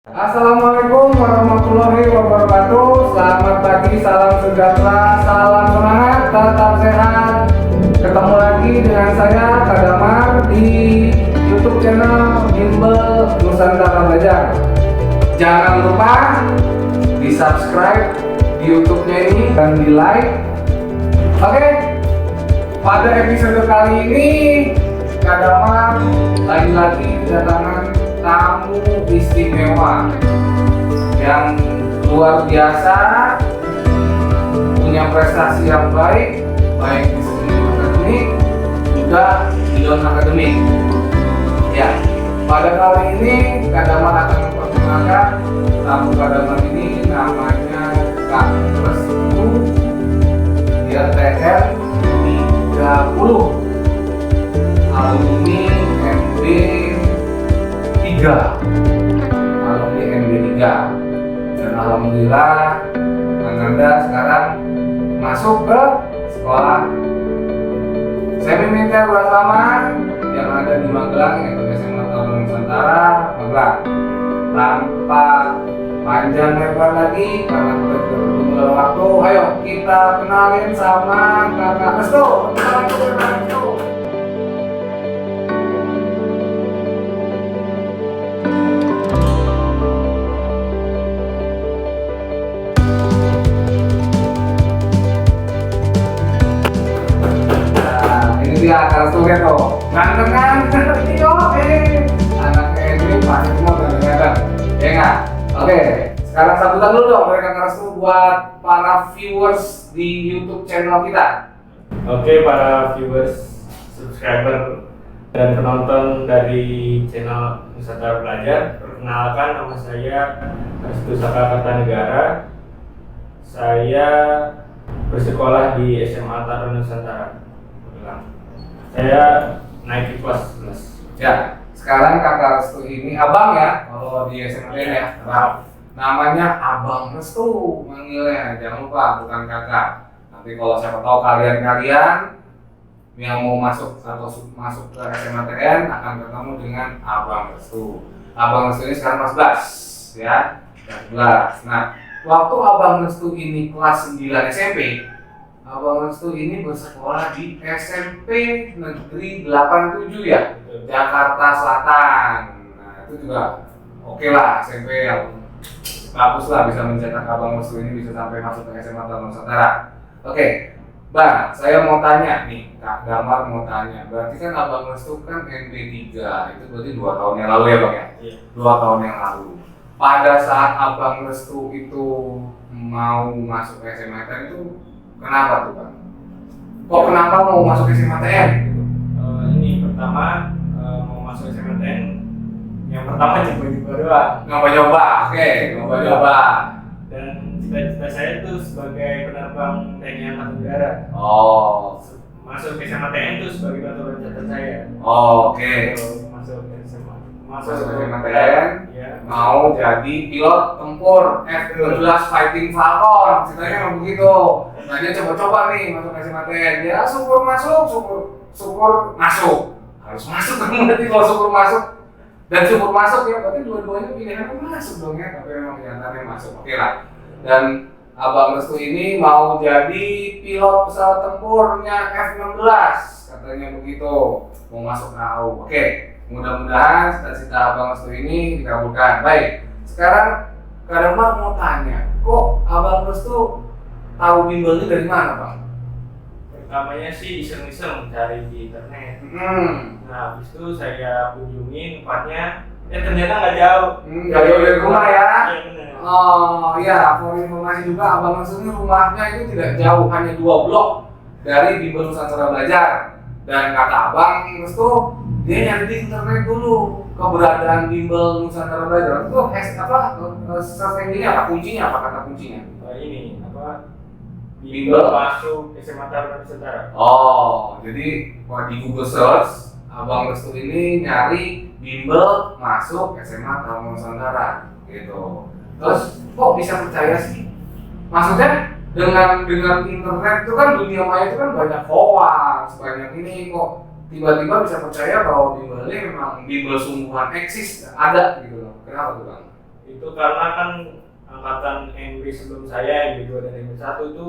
Assalamualaikum warahmatullahi wabarakatuh. Selamat pagi, salam sejahtera, salam semangat, tetap sehat. Ketemu lagi dengan saya Kak Damar di YouTube channel Bimbel Nusantara Belajar. Jangan lupa di subscribe di YouTube-nya ini dan di like. Oke, pada episode kali ini Kak Damar lagi-lagi kedatangan tamu istimewa yang luar biasa, punya prestasi yang baik di segi akademik juga di non akademik. Ya, pada kali ini Kak Damar akan memperkenalkan tamu Kak Damar ini, namanya Kak Restu. Dia TN 30, alumni MB 3, alumni MB 3, dan alhamdulillah Ananda sekarang masuk ke sekolah semi militer Brasama yang ada di Magelang, yaitu SMA Taruna Nusantara Magelang. Tanpa panjang lebar lagi karena kita sudah bertemu waktu, ayo kita kenalin sama Kakak Restu. Dia akan sulit tuh, ganteng kan? Yo, anaknya ini pasti semua ganteng-ganteng, ya nggak? Oke, sekarang sambutan dulu dong mereka Restu buat para viewers di YouTube channel kita. Oke, para viewers, subscriber, dan penonton dari channel Nusantara Belajar, perkenalkan nama saya Restu Saka Kartanegara. Saya bersekolah di SMA Taruna Nusantara Magelang. Saya naik di kelas 11. Ya, sekarang Kakak Restu ini abang ya, kalau di SMA ya. Namanya Abang Restu manggilnya, jangan lupa bukan kakak. Nanti kalau siapa tahu kalian yang mau masuk atau masuk ke SMA TN akan ketemu dengan Abang Restu. Abang Restu ini sekarang kelas 11 ya, kelas 11. Nah, waktu Abang Restu ini kelas 9 SMP, Abang Restu ini bersekolah di SMP Negeri 87 ya, Jakarta Selatan. Nah, itu juga oke lah, SMP yang bagus lah, bisa mencetak Abang Restu ini bisa sampai masuk ke SMA Taruna Nusantara. Oke, Bang, saya mau tanya nih, Kak Damar mau tanya. Berarti kan Abang Restu kan NB 3, itu berarti 2 tahun yang lalu ya Bang ya? Iya. 2 tahun yang lalu. Pada saat Abang Restu itu mau masuk ke SMA TN itu kenapa tuh Bang? Kok kenapa mau masuk ke SMA TN? Ini pertama mau masuk SMA TN. Yang pertama coba-coba doang. Nyoba-nyoba, oke, nyoba-nyoba. Dan cita-cita saya itu sebagai penerbang TNI Angkatan Udara. Oh, Masuk ke SMA TN itu sebagai batu loncatan saya. oke. Masuk ke SMA. Masuk ke SMA TN, Ya. mau jadi pilot tempur F-13 Fighting Falcon, ceritanya memang begitu. Nah dia coba-coba nih masuk ke SMA TN, ya syukur masuk, syukur masuk. Harus masuk kan berarti kalau syukur masuk dan syukur masuk ya berarti dua-duanya pilihannya masuk dong ya, tapi memang kenyataannya masuk. Oke lah. Dan Abang Restu ini mau jadi pilot pesawat tempurnya F-16, katanya begitu, mau masuk AU. Oke, mudah-mudahan cita-cita Abang Restu ini dikabulkan. Baik, sekarang Kak Damar mau tanya, kok Abang Restu tahu bimbel ini dari mana Bang? Pertamanya sih iseng-iseng cari di internet. Nah, habis itu saya kunjungi tempatnya, ternyata nggak jauh. Nggak jauh dari rumah ya? Iya benar. Oh iya, for informasi juga Abang Restu ini rumahnya itu tidak jauh, hanya 2 blok dari Bimbel Nusantara Belajar. Dan kata Abang Restu, dia nyari di internet dulu keberadaan Bimbel Nusantara Belajar. Itu strateginya apa? Kuncinya apa? Kata kuncinya? Ini apa? Bimbel masuk SMA Taruna Nusantara. Oh, jadi di Google Search Abang Restu ini nyari Bimbel masuk SMA Taruna Nusantara gitu. Terus kok bisa percaya sih? Maksudnya dengan internet itu kan dunia maya itu kan banyak hoax, banyak ini, kok tiba-tiba bisa percaya bahwa bimbel ini memang bimbel sungguhan eksis, ada gitu loh. Kenapa tuh Bang? itu karena kan angkatan NB sebelum saya, NB2 dan NB1 itu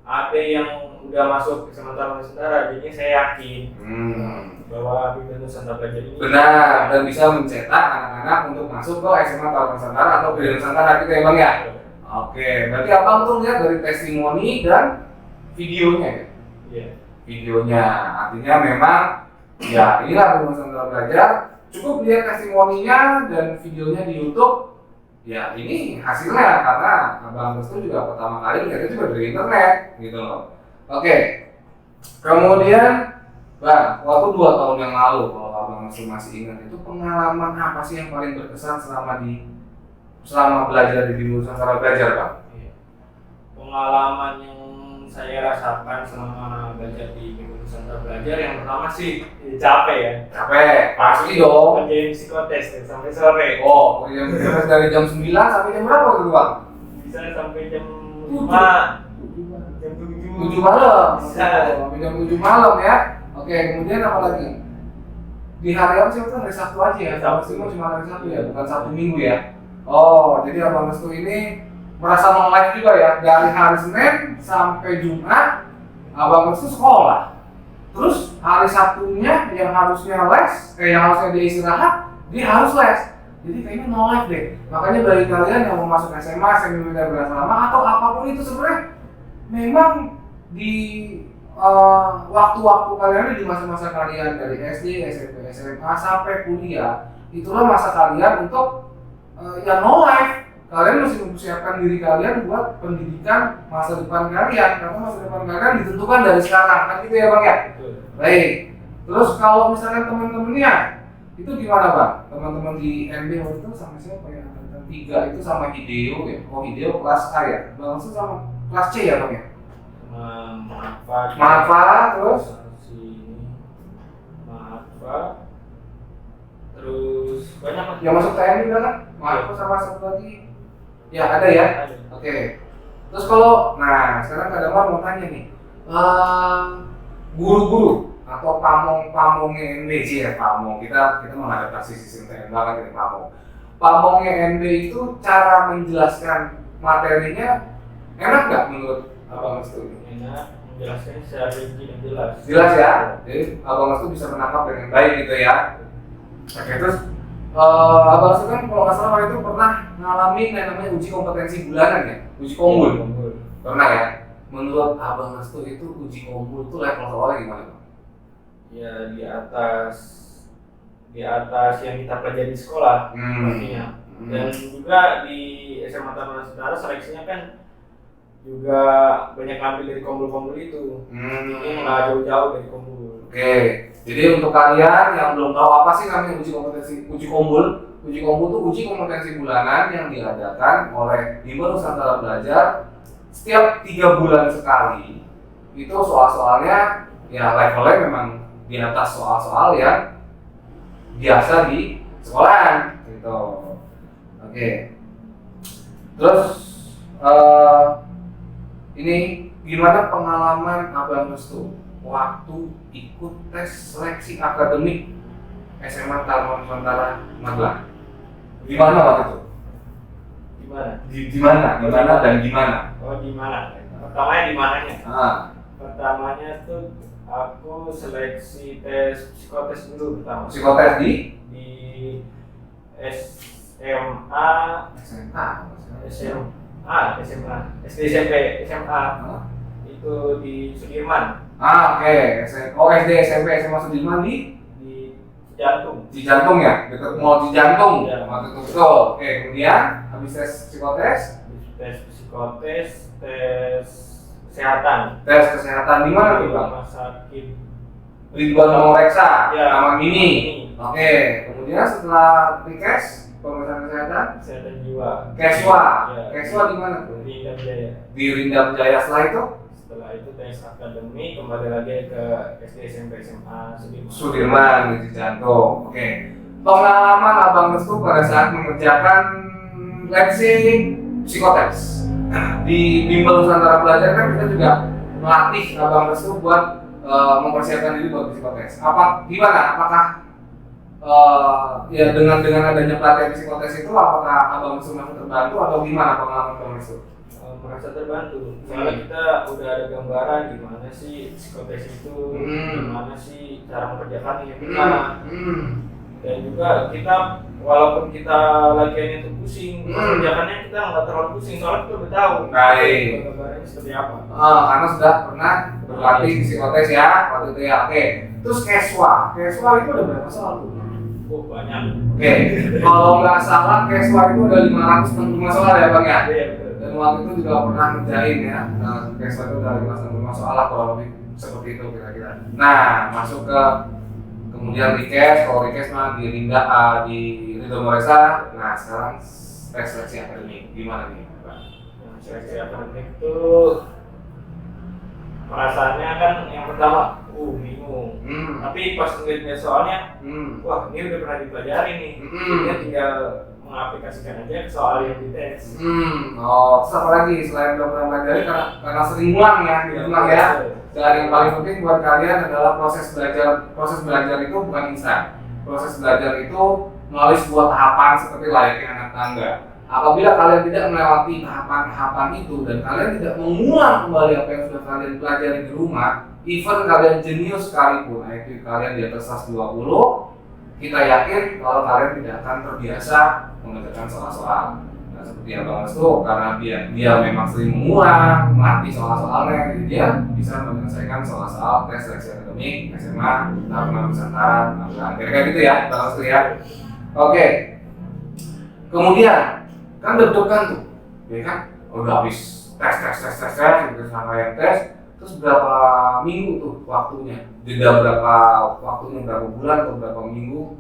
ada yang udah masuk ke SMA Taruna Nusantara, jadinya saya yakin bahwa Bima Nusantara Belajar ini benar, dan bisa mencetak anak-anak untuk masuk ke SMA Taruna Nusantara atau Bina Nusantara gitu ya Bang ya? Oke, berarti Abang tuh lihat dari testimoni dan videonya ya? Iya. Videonya, artinya memang ya inilah Bina Nusantara Belajar, cukup lihat testimoninya dan videonya di YouTube. Ya ini hasilnya karena Abang Restu juga pertama kali lihatnya juga dari internet gitu loh. Oke, kemudian Bang, waktu 2 tahun yang lalu kalau Abang Restu masih ingat itu pengalaman apa sih yang paling berkesan selama belajar di Bina Nusantara Belajar Bang? Pengalaman yang saya rasakan selama belajar di Bina Nusantara Belajar yang pertama sih capek ya. Capek, pasti dong. Kerjain psikotes ya, sampai sore. Oh, dari jam 9 sampai jam berapa tuh Bang? Bisa sampai jam 5, 7. jam 7 malam. Bisa. Sampai jam 7 malam ya. Oke, kemudian apa lagi? Di hari apa sih? Hari Sabtu aja ya? Sabtu cuma hari Sabtu ya, bukan Sabtu Minggu ya? Oh, jadi Abang Restu ini merasa live juga ya, dari hari Senin sampai Jumat Abang Restu sekolah. Terus hari Sabtunya yang harusnya yang harusnya dia istirahat, dia harus les. Jadi kayaknya no life deh. Makanya bagi kalian yang mau masuk SMA, semi militer berasrama atau apapun itu sebenarnya memang di waktu-waktu kalian di masa-masa kalian dari SD, SMP, SMA sampai kuliah, itulah masa kalian untuk ya no life. Kalian mesti mempersiapkan diri kalian buat pendidikan masa depan kalian, karena masa depan kalian ditentukan dari sekarang, kan gitu ya Bang ya? Betul. Baik, terus kalau misalkan teman-temannya itu gimana Bang? Teman-teman di NB waktu itu sama siapa ya? Angkatan 3 itu sama Hideo ya? Oh Hideo kelas A ya? Bang Restu sama kelas C ya Bang ya? Manfaat terus? Manfaat terus banyak lah. Yang masuk TNI juga kan? Manfaat sama satu lagi? Ya ada ya? Ada. Oke. Terus kalau, nah sekarang Kak Damar mau tanya nih, guru-guru atau pamongnya NB ya pamong kita mengadaptasi sistem TN banget ini pamong. Pamongnya NB itu cara menjelaskan materinya enak nggak menurut Abang Restu? Enak, menjelaskannya secara rinci dan jelas. Jelas ya, jadi Abang Restu bisa menangkap dengan baik gitu ya. Oke, terus Abang Restu kan kalau nggak salah waktu itu pernah ngalamin yang namanya uji kompetensi bulanan ya, uji kombul. Pernah ya? Menurut Abang Restu itu uji kombul itu level soalnya gimana Bang? Ya di atas yang kita pelajari di sekolah pastinya. Dan juga di SMA Taruna Nusantara seleksinya kan juga banyak ambil dari kombul-kombul itu. Ini nggak jauh-jauh dari kombul. Oke, jadi untuk kalian yang belum tahu apa sih namanya uji kombul itu uji kompetensi bulanan yang diadakan oleh Bina Nusantara Belajar setiap 3 bulan sekali. Itu soal-soalnya ya levelnya memang di atas soal-soal yang biasa di sekolahan gitu. Oke. Terus ini gimana pengalaman Abang Restu waktu ikut tes seleksi akademik SMA Taruna Nusantara Magelang? Gimana waktu itu? Gimana dan gimana? Oh di mana? Pertamanya di mananya? Pertamanya tuh aku seleksi tes psikotes dulu pertama. Psikotes di SMA, SD SMP SMA itu di Sudirman. Oke. Oh SD SMP SMA Sudirman di Jantung. Di Jantung ya, dekat mall di Jantung. Ya. Waktu itu betul. Oke, kemudian habis tes psikotes, Tes psikotes, tes kesehatan. tes kesehatan di mana tuh Bang? Rumah sakit Ridwan Reksa, ya, nama Mini. Oke, kemudian setelah tes pemeriksaan kesehatan jiwa. Keswa. Ya. Keswa di mana tuh? Di Rindam Jaya. Di Rindam Jaya. Setelah itu tes akademi kembali lagi ke SD SMP SMA Sudirman di Jantung. Oke. Pengalaman Abang Restu pada saat mengerjakan let's say psikotes di Bina Nusantara Belajar kan kita juga melatih Abang Restu buat mempersiapkan diri buat psikotes. Apakah ya dengan adanya pelatihan psikotes itu apakah abang merasa terbantu atau gimana pengalaman abang itu? Merasa terbantu. Soalnya kita udah ada gambaran gimana sih psikotes itu, gimana sih cara mengerjakannya kita. Dan juga kita walaupun kita latihannya itu pusing, mengerjakannya kita nggak terlalu pusing soalnya kita udah tahu gambarannya seperti apa. Karena sudah pernah berlatih psikotes ya waktu itu ya. Oke. Terus Keswa itu ada berapa soal tuh? Oh, banyak. Oke. Kalau nggak salah Keswa itu ada 565 soal ya bang ya. Iya betul. Dan waktu itu juga pernah ngerjain ya. Keswa itu ada 565 soal lah kurang lebih seperti itu kira-kira. Nah masuk ke kemudian Rikes, kalau Rikes mah di Ridho Moresa. Nah sekarang tes seleksi akademik gimana nih Pak? Seleksi akademik itu perasaannya kan yang pertama, bingung. Tapi pas ngeliatnya soalnya, wah ini udah pernah dipelajari nih. Jadinya tinggal mengaplikasikan aja ke soal yang dites. Terus apa lagi selain udah pernah pelajari karena sering ulang ya, diulang ya. Dan yang paling penting buat kalian adalah proses belajar. Proses belajar itu bukan instan. Proses belajar itu melalui sebuah tahapan seperti layaknya anak tangga. Apabila kalian tidak melewati tahapan-tahapan itu dan kalian tidak mengulang kembali apa yang sudah kalian pelajari di rumah, even kalian jenius sekalipun, IQ kalian di atas 120, kita yakin kalau kalian tidak akan terbiasa mengerjakan soal-soal. Nah, seperti yang Bang Restu, karena dia memang sering mengulang, melatih soal-soalnya, jadi dia bisa menyelesaikan soal-soal tes seleksi akademik, SMA, Taruna Nusantara, kira-kira gitu ya, Bang Restu ya. Oke. Kemudian kan deg-degan tuh, ya kan? Udah habis tes, gitu sama yang tes, terus berapa minggu tuh waktunya? Jeda berapa waktunya, berapa bulan atau berapa minggu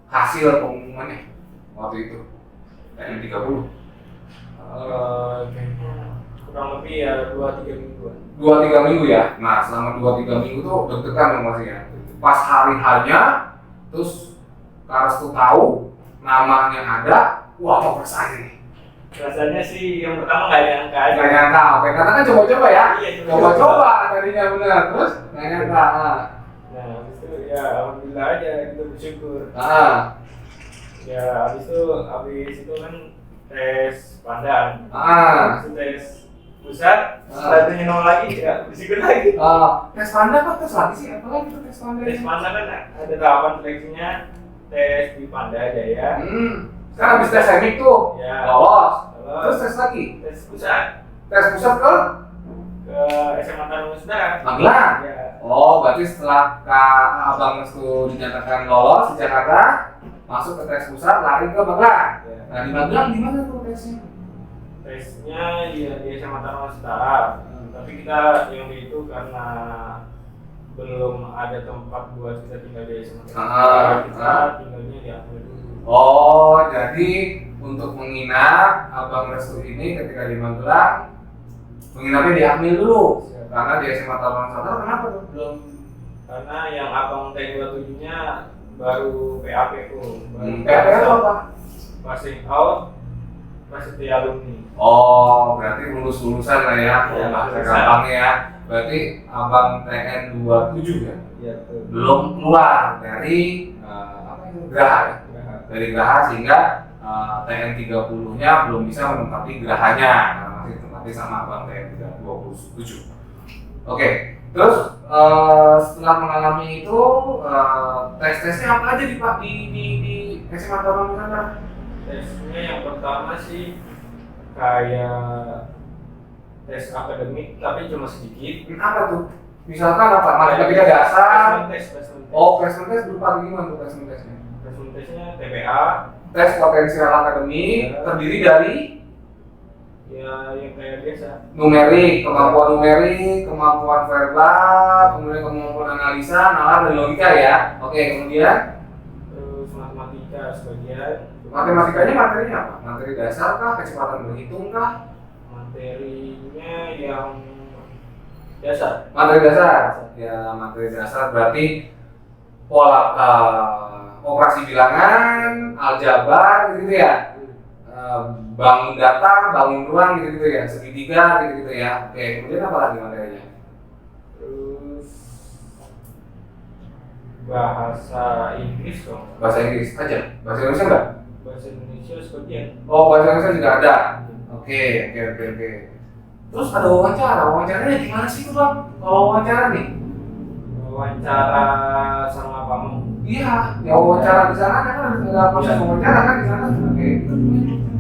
hasil pengumumannya waktu itu? Kayaknya 30. Kayaknya kurang lebih ya 2-3 mingguan. 2-3 minggu ya? Nah selama 2-3 minggu tuh deg-degan ya Mas ya? Pas hari hanya, terus Kak Restu tahu namanya ada, wah apa perasaannya nih? Rasanya sih yang pertama nggak nyangka aja. Nggak nyangka, oke, karena kan coba-coba ya? Iya, Coba-coba tadinya benar, terus nggak nyangka. Nah, habis itu ya alhamdulillah aja kita bersyukur. Ya habis itu kan tes pandang. Habis itu tes pusat, setelah itu nol lagi ya bersyukur lagi. Tes pandang apa tes lagi sih? Apa lagi tuh tes pandang? Tes pandang kan ada tahapan seleksinya, tes di Panda Jaya. Sekarang habis tes semik tuh, ya, lolos. Terus tes lagi? Tes pusat. Tes pusat ke SMA Taruna Nusantara. Magelang? Ya. Oh, berarti setelah Abang Restu dinyatakan lolos di Jakarta, masuk ke tes pusat, lari ke Magelang. Ya. Nah di Magelang gimana tuh tesnya? Tesnya ya di SMA Taruna Nusantara. Tapi kita yang itu karena belum ada tempat buat kita tinggal di SMA Taruna, kita tinggalnya di Akmil dulu. Oh, jadi untuk menginap Abang Restu ini ketika di Magelang menginapnya di Akmil dulu. Karena di SMA Taruna Nusantara kenapa tuh? Belum. Karena yang Abang T27-nya baru PAP tuh. PAP apa? Passing out, prasetya alumni. Oh, berarti lulusan lah ya. Ya, bahasa gampangnya ya. Berarti Abang TN27 ya? Iya, betul. Belum keluar dari Geraha ya? Dari Geraha sehingga TN30-nya belum bisa menempati gerahanya karena masih ditempati sama Abang TN27. Oke, terus setelah mengalami itu tes-tesnya apa aja di SMA Taruna Nusantara? Tesnya yang pertama sih kayak tes akademik tapi cuma sedikit. Apa tuh? Misalkan apa? Matematika dasar. Placement test. Oh, placement test berupa gimana tuh placement testnya? Placement testnya TPA. Tes potensial akademik terdiri dari Ya yang kayak biasa. numerik, kemampuan verbal, kemudian kemampuan analisa, nalar dan logika ya. Oke, kemudian Terus matematika sebagian. matematikanya materinya apa? Materi dasar kah? Kecepatan berhitung kah? Materinya yang dasar. Materi dasar. Ya, materi dasar berarti pola operasi bilangan, aljabar gitu ya. Bangun datar, bangun ruang gitu ya, segitiga gitu ya. Oke, kemudian apa lagi materinya? Terus bahasa Inggris dong. Bahasa Inggris aja. Bahasa Indonesia enggak? Bahasa Indonesia sebagian. Oh, bahasa Indonesia juga ada. Oke. Terus ada wawancara. Wawancaranya gimana sih tuh, Bang? Kalau wawancara nih? Wawancara sama kamu. Iya, ya wawancara di sana kan ada proses wawancara kan di sana. Oke.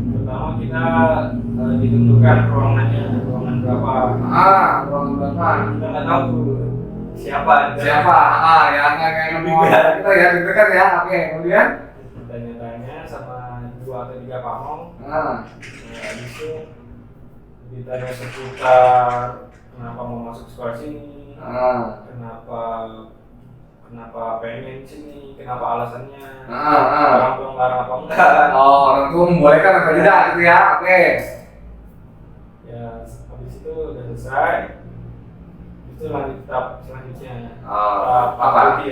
Pertama kita ditentukan ruangannya, ruangan berapa. Ruangan berapa? Kita nggak tahu tuh siapa. Yang kayak mau kita ya, dekat ya. Oke, kemudian Tanya-tanya sama 2 atau 3 pamong. Habis itu ditanya seputar kenapa mau masuk sekolah sini, kenapa pengen sini, kenapa alasannya, orang tua ngelarang apa enggak. Orang tua membolehkan atau tidak gitu ya. Oke. Ya, habis itu udah selesai. Itu lanjut tahap selanjutnya. Apa?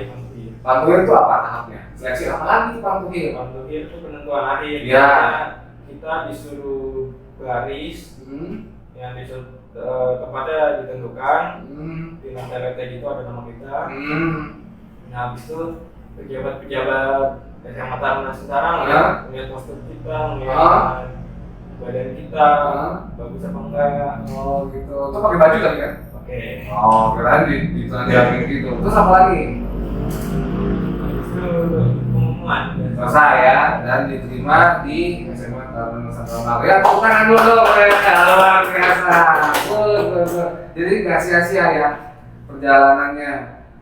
Pantuhir itu apa tahapnya? Seleksi apa lagi itu pantuhir? Pantuhir itu penentuan akhir. Ya. Kita disuruh baris, yang disuruh tempatnya ditentukan. Di lantai lantai itu ada nama kita. Nah, habis itu pejabat-pejabat SMA Taruna Nusantara melihat postur kita, melihat badan kita, bagus apa enggak. Oh gitu. Itu pakai baju tadi kan? Oke. Oh, kirain di telanjangin gitu. Terus apa lagi? Habis itu pengumuman. Selesai ya, dan diterima di SMA Taruna Nusantara. Ya, tepuk tangan dulu mereka, luar biasa. Jadi nggak sia-sia ya perjalanannya.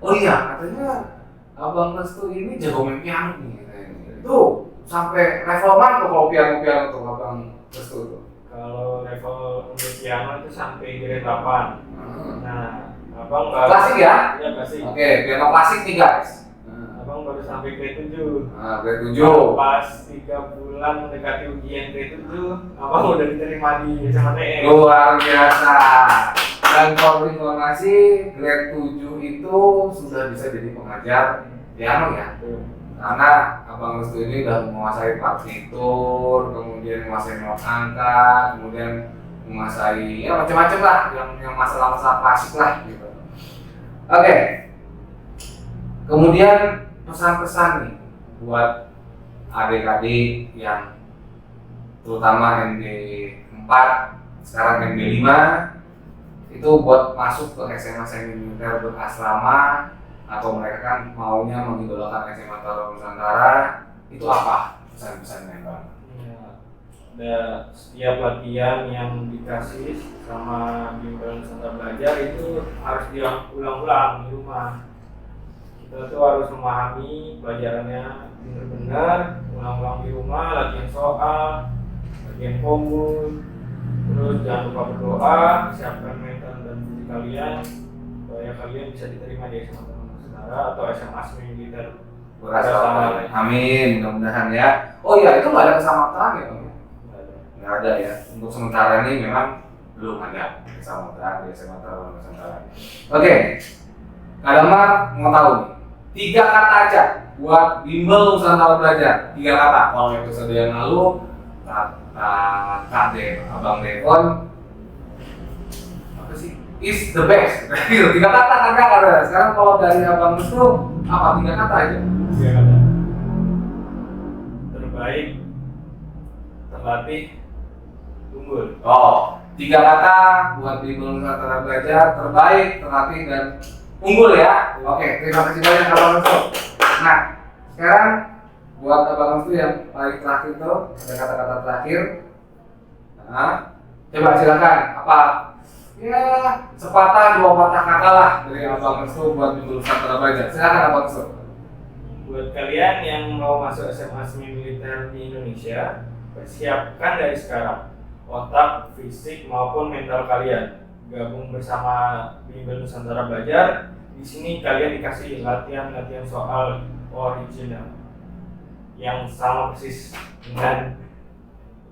Oh iya, katanya Abang Restu ini jago main piano nih. Itu sampai level mana tuh kalau piano tuh Abang Restu tuh? Kalau level untuk piano itu sampai grade 8. Nah, abang baru klasik ya? Iya, klasik. Oke, piano klasik nih guys. Abang baru sampai grade 7. Grade 7. Pas 3 bulan mendekati ujian grade 7, abang udah diterima di SMA TN. Luar biasa. Dan kalau informasi grade 7 itu sudah bisa jadi pengajar piano ya. Karena Abang Restu ini udah menguasai partitur, kemudian menguasai not angka, kemudian menguasai ya macam-macam lah yang masalah-masalah klasik lah gitu. Oke. Kemudian pesan-pesan nih buat adik-adik yang terutama MD 4, sekarang MD 5 itu buat masuk ke SMA semi militer berasrama atau mereka kan maunya mengidolakan SMA Taruna Nusantara, itu apa pesan-pesannya Bang? Ya, ada setiap latihan yang dikasih sama bimbel Nusantara Belajar itu harus diulang-ulang di rumah. Kita tuh harus memahami pelajarannya benar-benar, ulang-ulang di rumah, latihan soal, latihan komul. Terus jangan lupa berdoa, siapkan mental dan fisik kalian supaya kalian bisa diterima di SMA Taruna Nusantara atau SMA Semi Militer berasrama. Amin, mudah-mudahan ya. Oh iya, itu nggak ada kesamatan ya Bang? Nggak ada ya. Untuk sementara ini memang belum ada kesamatan di SMA Taruna Nusantara. Oke, Kak Damar mau tahu nih 3 kata aja buat bimbel Nusantara Belajar. 3 kata. Kalau episode yang lalu Kak Abang Devon apa sih? Is the best. 3 kata kan Kak ada. Sekarang kalau dari Abang Restu apa 3 kata aja? 3 kata. Terbaik, terlatih, unggul. Oh, 3 kata buat bimbel Nusantara Belajar: terbaik, terlatih, dan unggul ya. Oke, terima kasih banyak Abang Restu. Nah, sekarang buat Abang Restu yang paling terakhir tuh ada kata-kata terakhir. Nah, coba silakan apa ya sepatah 2 patah kata lah dari Abang Restu buat bimbel Nusantara Belajar. Silakan Abang Restu. Buat kalian yang mau masuk SMA Semi Militer di Indonesia, persiapkan dari sekarang otak, fisik maupun mental kalian. Gabung bersama bimbel Nusantara Belajar. Di sini kalian dikasih latihan soal original yang sama persis dengan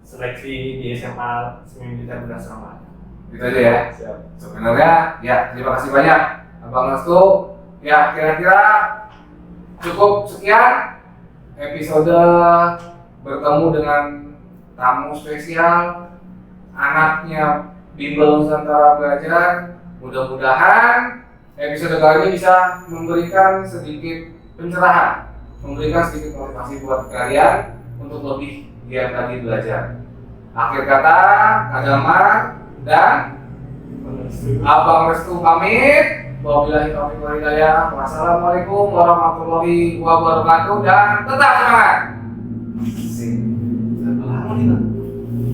seleksi di SMA Semi Militer berasrama. Gitu aja ya. Siap. Sebenarnya ya terima kasih banyak Abang Restu. Ya kira-kira cukup sekian episode bertemu dengan tamu spesial anaknya bimbel Nusantara Belajar. Mudah-mudahan episode kali ini bisa memberikan sedikit pencerahan, memberikan sedikit motivasi buat kalian untuk lebih giat lagi belajar. Akhir kata, Kak Damar dan Abang Restu pamit. Wabillahi taufiq wal hidayah. Wassalamualaikum warahmatullahi wabarakatuh dan tetap semangat.